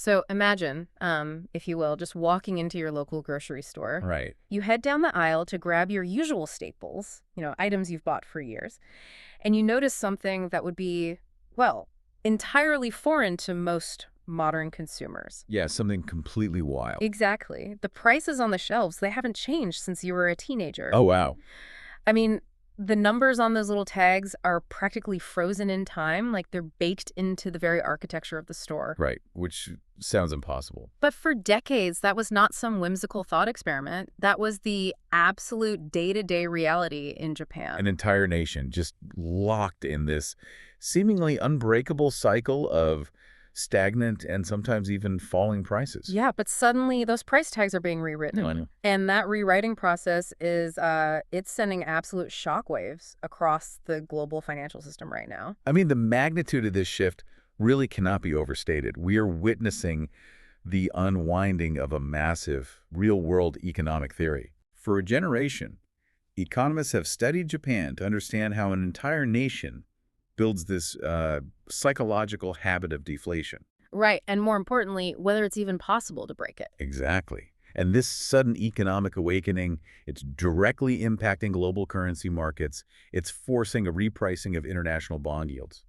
So imagine, if you will, just walking into your local grocery store. Right. You head down the aisle to grab your usual staples, items you've bought for years, and you notice something that would be, well, entirely foreign to most modern consumers. Yeah, something completely wild. Exactly. The prices on the shelves, they haven't changed since you were a teenager. Oh, wow. I mean, the numbers on those little tags are practically frozen in time, like they're baked into the very architecture of the store. Right, which sounds impossible. But for decades, that was not some whimsical thought experiment. That was the absolute day-to-day reality in Japan. An entire nation just locked in this seemingly unbreakable cycle of stagnant and sometimes even falling prices. Yeah, but suddenly those price tags are being rewritten. No, I know. And that rewriting process is, it's sending absolute shockwaves across the global financial system right now. I mean, the magnitude of this shift really cannot be overstated. We are witnessing the unwinding of a massive real-world economic theory. For a generation, economists have studied Japan to understand how an entire nation builds this psychological habit of deflation. Right, and more importantly, whether it's even possible to break it. Exactly. And this sudden economic awakening, it's directly impacting global currency markets. It's forcing a repricing of international bond yields.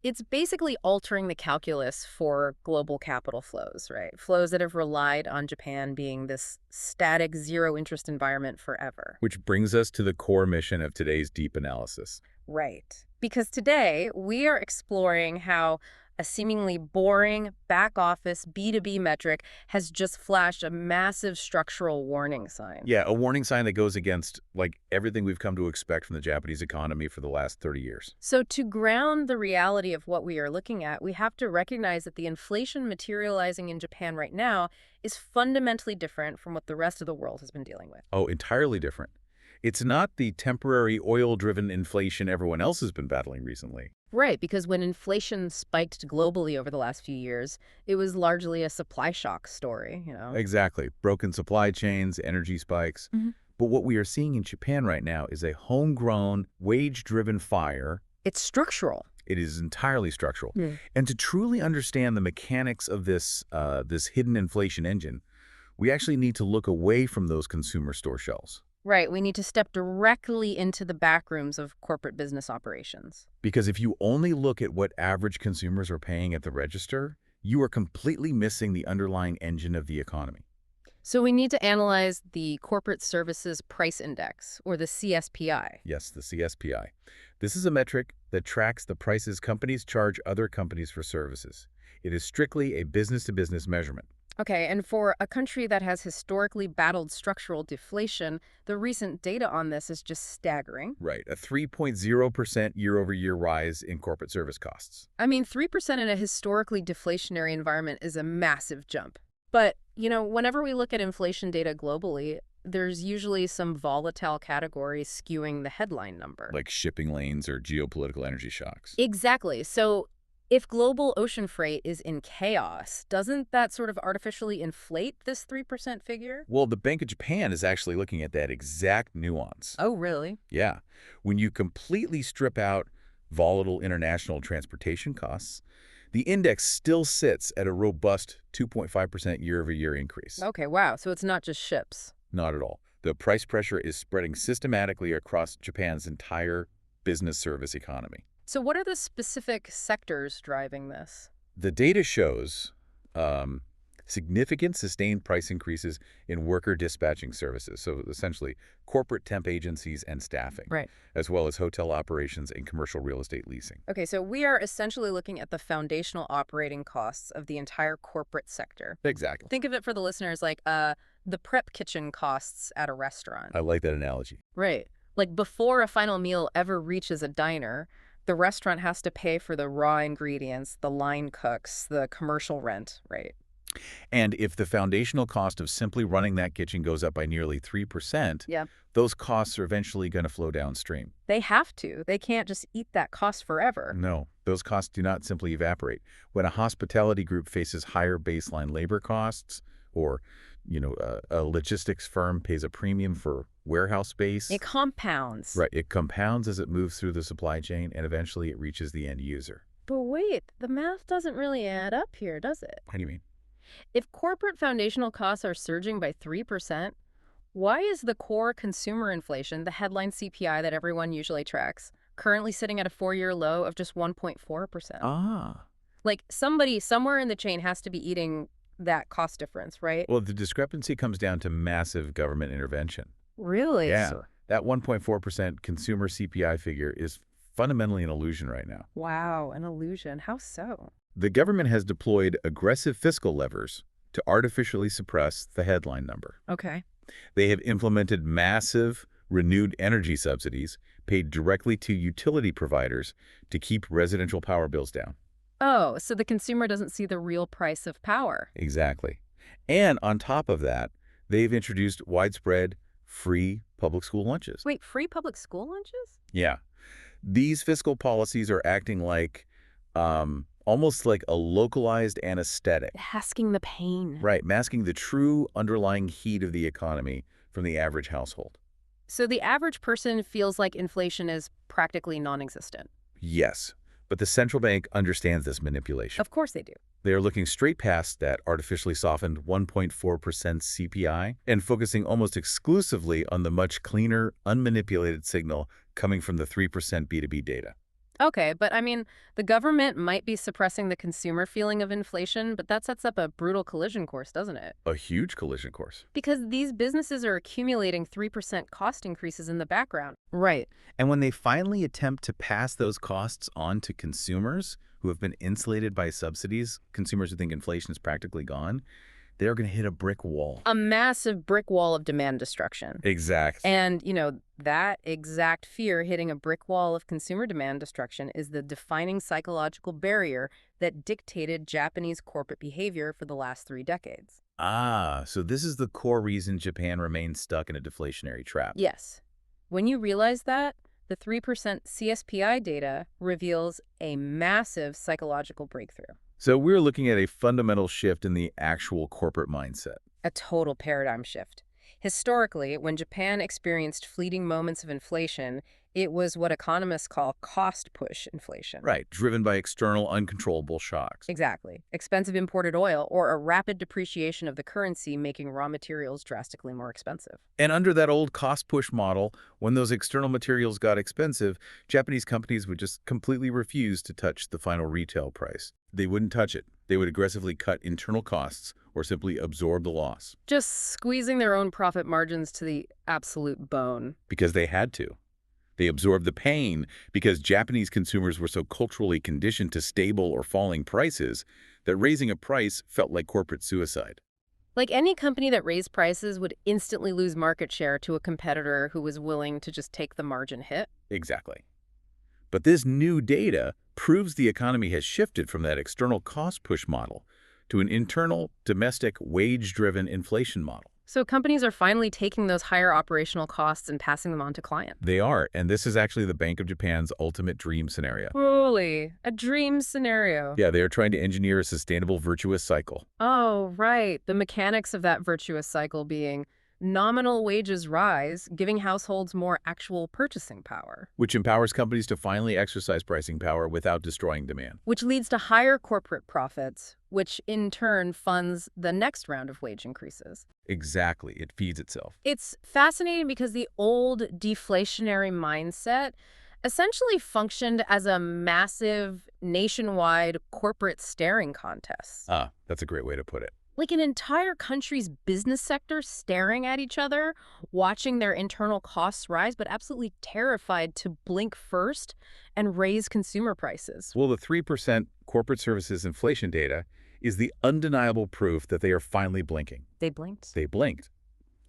It's basically altering the calculus for global capital flows, right? Flows that have relied on Japan being this static zero-interest environment forever. Which brings us to the core mission of today's deep analysis. Right. Because today we are exploring how a seemingly boring back-office B2B metric has just flashed a massive structural warning sign. Yeah, a warning sign that goes against, like, everything we've come to expect from the Japanese economy for the last 30 years. So to ground the reality of what we are looking at, we have to recognize that the inflation materializing in Japan right now is fundamentally different from what the rest of the world has been dealing with. Oh, entirely different. It's not the temporary oil-driven inflation everyone else has been battling recently. Right, because when inflation spiked globally over the last few years, it was largely a supply shock story. Exactly. Broken supply chains, energy spikes. Mhm. But what we are seeing in Japan right now is a homegrown, wage-driven fire. It's structural. It is entirely structural. Yeah. And to truly understand the mechanics of this hidden inflation engine, we actually need to look away from those consumer store shelves. Right, we need to step directly into the back rooms of corporate business operations. Because if you only look at what average consumers are paying at the register, you are completely missing the underlying engine of the economy. So we need to analyze the Corporate Services Price Index, or the CSPI. Yes, the CSPI. This is a metric that tracks the prices companies charge other companies for services. It is strictly a business-to-business measurement. Okay, and for a country that has historically battled structural deflation, the recent data on this is just staggering. Right, a 3.0% year-over-year rise in corporate service costs. I mean, 3% in a historically deflationary environment is a massive jump. But, whenever we look at inflation data globally, there's usually some volatile category skewing the headline number. Like shipping lanes or geopolitical energy shocks. Exactly. So if global ocean freight is in chaos, doesn't that sort of artificially inflate this 3% figure? Well, the Bank of Japan is actually looking at that exact nuance. Oh, really? Yeah. When you completely strip out volatile international transportation costs, the index still sits at a robust 2.5% year-over-year increase. Okay, wow. So it's not just ships. Not at all. The price pressure is spreading systematically across Japan's entire business service economy. So what are the specific sectors driving this? The data shows significant sustained price increases in worker dispatching services, so essentially corporate temp agencies and staffing, Right. as well as hotel operations and commercial real estate leasing. Okay, so we are essentially looking at the foundational operating costs of the entire corporate sector. Exactly. Think of it for the listeners like the prep kitchen costs at a restaurant. I like that analogy. Right. Like before a final meal ever reaches a diner, the restaurant has to pay for the raw ingredients, the line cooks, the commercial rent, right? And if the foundational cost of simply running that kitchen goes up by nearly 3%, Yeah. those costs are eventually going to flow downstream. They have to. They can't just eat that cost forever. No, those costs do not simply evaporate. When a hospitality group faces higher baseline labor costs, or a logistics firm pays a premium for warehouse space. It compounds. Right, it compounds as it moves through the supply chain, and eventually it reaches the end user. But wait, the math doesn't really add up here, does it? What do you mean? If corporate foundational costs are surging by 3%, why is the core consumer inflation, the headline CPI that everyone usually tracks, currently sitting at a 4-year low of just 1.4%? Ah. Like, somebody somewhere in the chain has to be eating that cost difference, right? Well, the discrepancy comes down to massive government intervention. Really? Yeah. That 1.4% consumer CPI figure is fundamentally an illusion right now. Wow, an illusion. How so? The government has deployed aggressive fiscal levers to artificially suppress the headline number. Okay. They have implemented massive, renewed energy subsidies paid directly to utility providers to keep residential power bills down. Oh, so the consumer doesn't see the real price of power. Exactly. And on top of that, they've introduced widespread free public school lunches. Wait, free public school lunches? Yeah. These fiscal policies are acting like almost like a localized anesthetic, Masking the pain. right? Masking the true underlying heat of the economy from the average household. So the average person feels like inflation is practically non-existent. Yes, but the central bank understands this manipulation. Of course they do. They are looking straight past that artificially softened 1.4% CPI and focusing almost exclusively on the much cleaner, unmanipulated signal coming from the 3% B2B data. Okay, but I mean, the government might be suppressing the consumer feeling of inflation, but that sets up a brutal collision course, doesn't it? A huge collision course. Because these businesses are accumulating 3% cost increases in the background. Right. And when they finally attempt to pass those costs on to consumers who have been insulated by subsidies, consumers who think inflation is practically gone, they're going to hit a brick wall. A massive brick wall of demand destruction. Exactly. And, that exact fear hitting a brick wall of consumer demand destruction is the defining psychological barrier that dictated Japanese corporate behavior for the last 3 decades. Ah, so this is the core reason Japan remains stuck in a deflationary trap. Yes. When you realize that, the 3% CSPI data reveals a massive psychological breakthrough. So we're looking at a fundamental shift in the actual corporate mindset. A total paradigm shift. Historically, when Japan experienced fleeting moments of inflation, it was what economists call cost-push inflation. Right, driven by external uncontrollable shocks. Exactly. Expensive imported oil or a rapid depreciation of the currency making raw materials drastically more expensive. And under that old cost-push model, when those external materials got expensive, Japanese companies would just completely refuse to touch the final retail price. They wouldn't touch it. They would aggressively cut internal costs or simply absorb the loss. Just squeezing their own profit margins to the absolute bone. Because they had to. They absorbed the pain because Japanese consumers were so culturally conditioned to stable or falling prices that raising a price felt like corporate suicide. Like any company that raised prices would instantly lose market share to a competitor who was willing to just take the margin hit. Exactly. But this new data proves the economy has shifted from that external cost-push model to an internal, domestic, wage-driven inflation model. So companies are finally taking those higher operational costs and passing them on to clients. They are, and this is actually the Bank of Japan's ultimate dream scenario. Holy, a dream scenario. Yeah, they are trying to engineer a sustainable virtuous cycle. Oh, right. The mechanics of that virtuous cycle being nominal wages rise, giving households more actual purchasing power. Which empowers companies to finally exercise pricing power without destroying demand. Which leads to higher corporate profits, which in turn funds the next round of wage increases. Exactly. It feeds itself. It's fascinating because the old deflationary mindset essentially functioned as a massive nationwide corporate staring contest. Ah, that's a great way to put it. Like an entire country's business sector staring at each other, watching their internal costs rise, but absolutely terrified to blink first and raise consumer prices. Well, the 3% corporate services inflation data is the undeniable proof that they are finally blinking. They blinked. They blinked.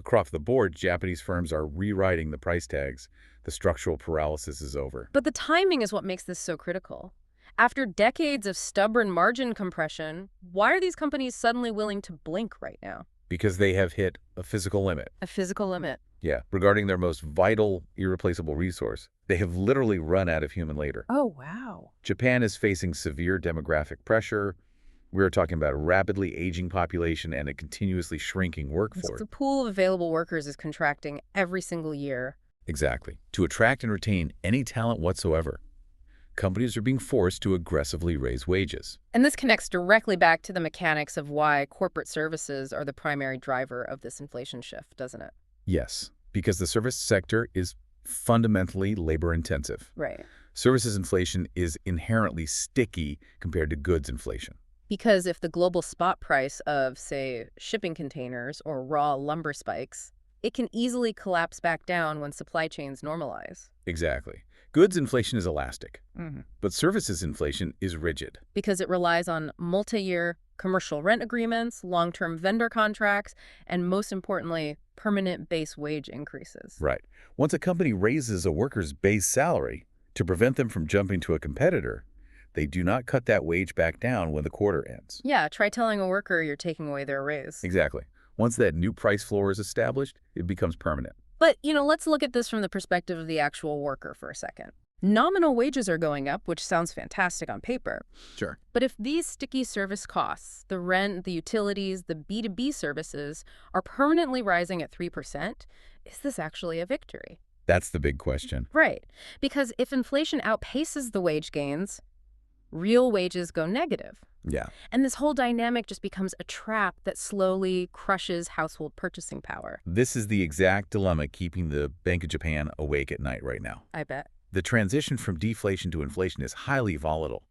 Across the board, Japanese firms are rewriting the price tags. The structural paralysis is over. But the timing is what makes this so critical. After decades of stubborn margin compression, why are these companies suddenly willing to blink right now? Because they have hit a physical limit. A physical limit. Yeah, regarding their most vital, irreplaceable resource. They have literally run out of human labor. Oh, wow. Japan is facing severe demographic pressure. We're talking about a rapidly aging population and a continuously shrinking workforce. The pool of available workers is contracting every single year. Exactly. To attract and retain any talent whatsoever, Companies are being forced to aggressively raise wages. And this connects directly back to the mechanics of why corporate services are the primary driver of this inflation shift, doesn't it? Yes, because the service sector is fundamentally labor-intensive. Right. Services inflation is inherently sticky compared to goods inflation. Because if the global spot price of, say, shipping containers or raw lumber spikes, it can easily collapse back down when supply chains normalize. Exactly. Goods inflation is elastic, Mm-hmm. but services inflation is rigid. Because it relies on multi-year commercial rent agreements, long-term vendor contracts, and most importantly, permanent base wage increases. Right. Once a company raises a worker's base salary to prevent them from jumping to a competitor, they do not cut that wage back down when the quarter ends. Yeah, try telling a worker you're taking away their raise. Exactly. Once that new price floor is established, it becomes permanent. But, let's look at this from the perspective of the actual worker for a second. Nominal wages are going up, which sounds fantastic on paper. Sure. But if these sticky service costs, the rent, the utilities, the B2B services, are permanently rising at 3%, is this actually a victory? That's the big question. Right. Because if inflation outpaces the wage gains, real wages go negative. Yeah. And this whole dynamic just becomes a trap that slowly crushes household purchasing power. This is the exact dilemma keeping the Bank of Japan awake at night right now. I bet. The transition from deflation to inflation is highly volatile.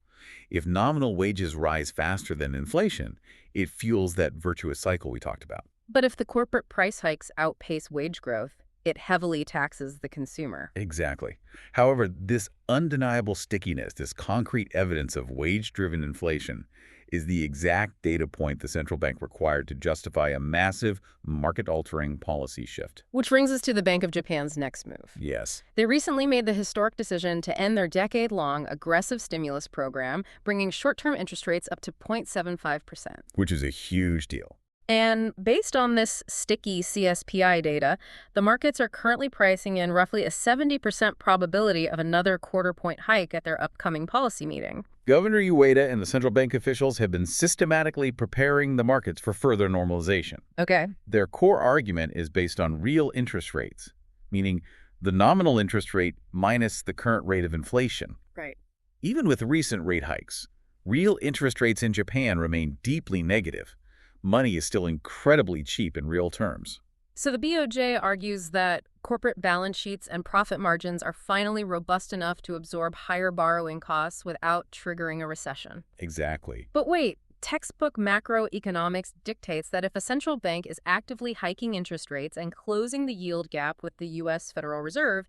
If nominal wages rise faster than inflation, it fuels that virtuous cycle we talked about. But if the corporate price hikes outpace wage growth, it heavily taxes the consumer. Exactly. However, this undeniable stickiness, this concrete evidence of wage-driven inflation, is the exact data point the central bank required to justify a massive, market-altering policy shift. Which brings us to the Bank of Japan's next move. Yes. They recently made the historic decision to end their decade-long aggressive stimulus program, bringing short-term interest rates up to 0.75%. Which is a huge deal. And based on this sticky CSPI data, the markets are currently pricing in roughly a 70% probability of another quarter-point hike at their upcoming policy meeting. Governor Ueda and the central bank officials have been systematically preparing the markets for further normalization. Okay. Their core argument is based on real interest rates, meaning the nominal interest rate minus the current rate of inflation. Right. Even with recent rate hikes, real interest rates in Japan remain deeply negative. Money is still incredibly cheap in real terms. So the BOJ argues that corporate balance sheets and profit margins are finally robust enough to absorb higher borrowing costs without triggering a recession. Exactly. But wait, textbook macroeconomics dictates that if a central bank is actively hiking interest rates and closing the yield gap with the U.S. Federal Reserve,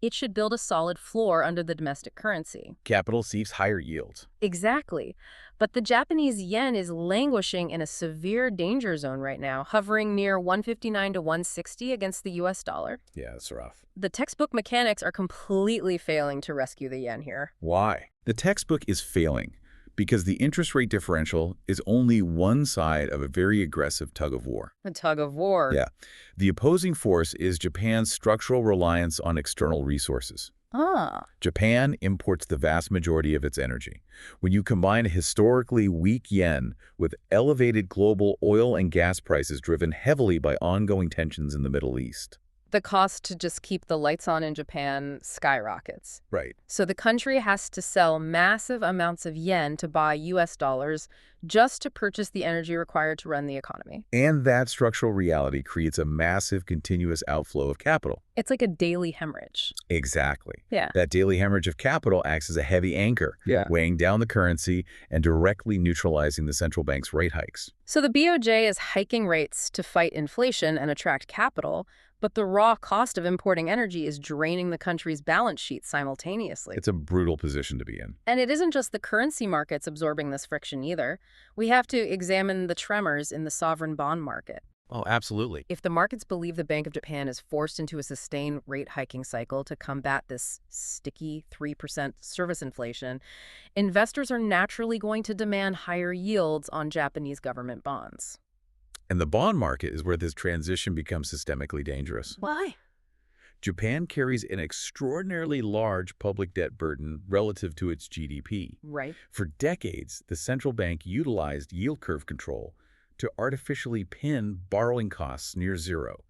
it should build a solid floor under the domestic currency. Capital seeks higher yields. Exactly. But the Japanese yen is languishing in a severe danger zone right now, hovering near 159 to 160 against the U.S. dollar. Yeah, that's rough. The textbook mechanics are completely failing to rescue the yen here. Why? The textbook is failing because the interest rate differential is only one side of a very aggressive tug of war. A tug of war. Yeah. The opposing force is Japan's structural reliance on external resources. Japan imports the vast majority of its energy. When you combine a historically weak yen with elevated global oil and gas prices driven heavily by ongoing tensions in the Middle East. The cost to just keep the lights on in Japan skyrockets. Right. So the country has to sell massive amounts of yen to buy U.S. dollars just to purchase the energy required to run the economy. And that structural reality creates a massive continuous outflow of capital. It's like a daily hemorrhage. Exactly. Yeah. That daily hemorrhage of capital acts as a heavy anchor, weighing down the currency and directly neutralizing the central bank's rate hikes. So the BOJ is hiking rates to fight inflation and attract capital, but the raw cost of importing energy is draining the country's balance sheet simultaneously. It's a brutal position to be in. And it isn't just the currency markets absorbing this friction either. We have to examine the tremors in the sovereign bond market. Oh, absolutely. If the markets believe the Bank of Japan is forced into a sustained rate hiking cycle to combat this sticky 3% service inflation, investors are naturally going to demand higher yields on Japanese government bonds. And the bond market is where this transition becomes systemically dangerous. Why? Japan carries an extraordinarily large public debt burden relative to its GDP. Right. For decades, the central bank utilized yield curve control to artificially pin borrowing costs near zero,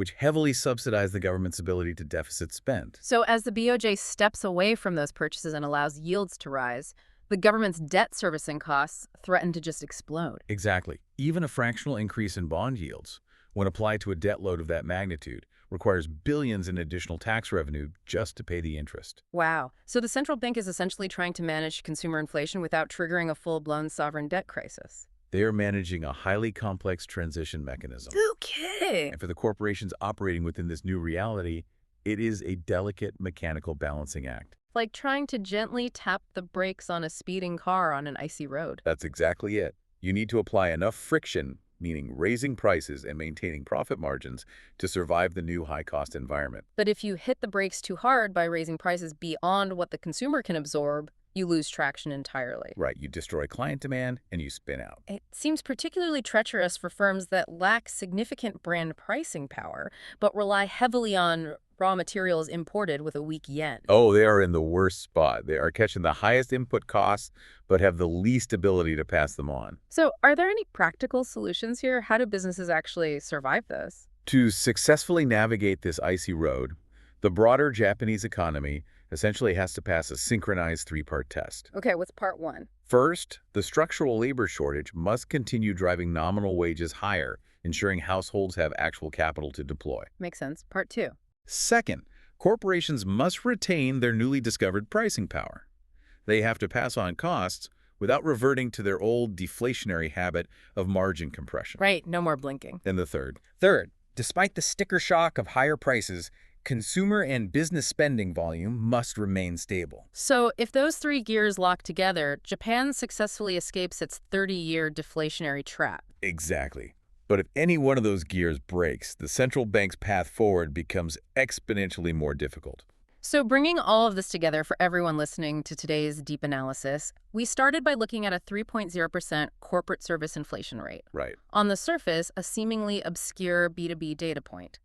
which heavily subsidize the government's ability to deficit spend. So as the BOJ steps away from those purchases and allows yields to rise, the government's debt servicing costs threaten to just explode. Exactly. Even a fractional increase in bond yields, when applied to a debt load of that magnitude, requires billions in additional tax revenue just to pay the interest. Wow. So the central bank is essentially trying to manage consumer inflation without triggering a full-blown sovereign debt crisis. They are managing a highly complex transition mechanism. Okay. And for the corporations operating within this new reality, it is a delicate mechanical balancing act. Like trying to gently tap the brakes on a speeding car on an icy road. That's exactly it. You need to apply enough friction, meaning raising prices and maintaining profit margins, to survive the new high-cost environment. But if you hit the brakes too hard by raising prices beyond what the consumer can absorb, you lose traction entirely. Right, you destroy client demand and you spin out. It seems particularly treacherous for firms that lack significant brand pricing power, but rely heavily on raw materials imported with a weak yen. Oh, they are in the worst spot. They are catching the highest input costs, but have the least ability to pass them on. So are there any practical solutions here? How do businesses actually survive this? To successfully navigate this icy road, the broader Japanese economy essentially has to pass a synchronized three-part test. Okay, what's part one? First, the structural labor shortage must continue driving nominal wages higher, ensuring households have actual capital to deploy. Makes sense. Part two. Second, corporations must retain their newly discovered pricing power. They have to pass on costs without reverting to their old deflationary habit of margin compression. Right, no more blinking. And the third, Third, despite the sticker shock of higher prices, consumer and business spending volume must remain stable. So if those three gears lock together, Japan successfully escapes its 30-year deflationary trap. exactly. But if any one of those gears breaks, the central bank's path forward becomes exponentially more difficult. So bringing all of this together for everyone listening to today's deep analysis, we started by looking at a 3.0% corporate service inflation rate. Right. On the surface, a seemingly obscure B2B data point.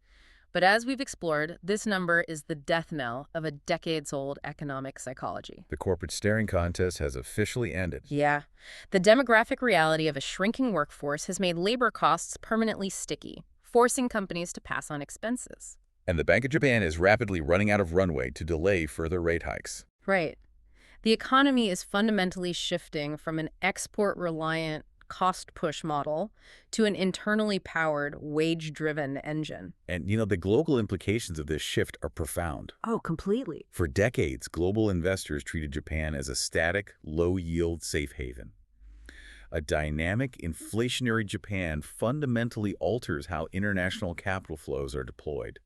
But as we've explored, this number is the death knell of a decades-old economic psychology. The corporate staring contest has officially ended. Yeah. The demographic reality of a shrinking workforce has made labor costs permanently sticky, forcing companies to pass on expenses. And the Bank of Japan is rapidly running out of runway to delay further rate hikes. Right. The economy is fundamentally shifting from an export-reliant cost-push model to an internally powered, wage-driven engine. And, the global implications of this shift are profound. Oh, completely. For decades, global investors treated Japan as a static, low-yield safe haven. A dynamic, inflationary Japan fundamentally alters how international capital flows are deployed.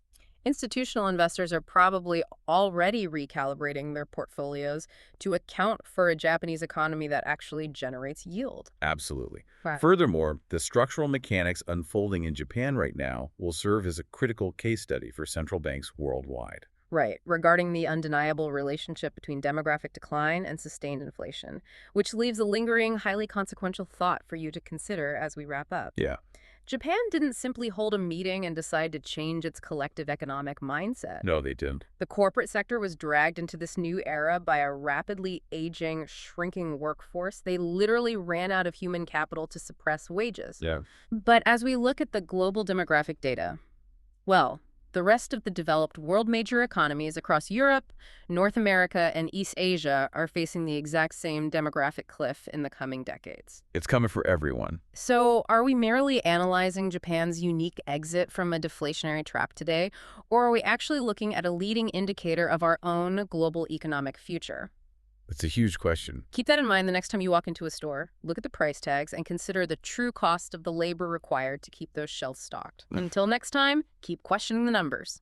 Institutional investors are probably already recalibrating their portfolios to account for a Japanese economy that actually generates yield. Absolutely. Right. Furthermore, the structural mechanics unfolding in Japan right now will serve as a critical case study for central banks worldwide. Right, regarding the undeniable relationship between demographic decline and sustained inflation, which leaves a lingering, highly consequential thought for you to consider as we wrap up. Yeah. Japan didn't simply hold a meeting and decide to change its collective economic mindset. No, they didn't. The corporate sector was dragged into this new era by a rapidly aging, shrinking workforce. They literally ran out of human capital to suppress wages. Yeah. But as we look at the global demographic data, well, the rest of the developed world major economies across Europe, North America, and East Asia are facing the exact same demographic cliff in the coming decades. It's coming for everyone. So are we merely analyzing Japan's unique exit from a deflationary trap today, or are we actually looking at a leading indicator of our own global economic future? It's a huge question. Keep that in mind the next time you walk into a store. Look at the price tags and consider the true cost of the labor required to keep those shelves stocked. Until next time, keep questioning the numbers.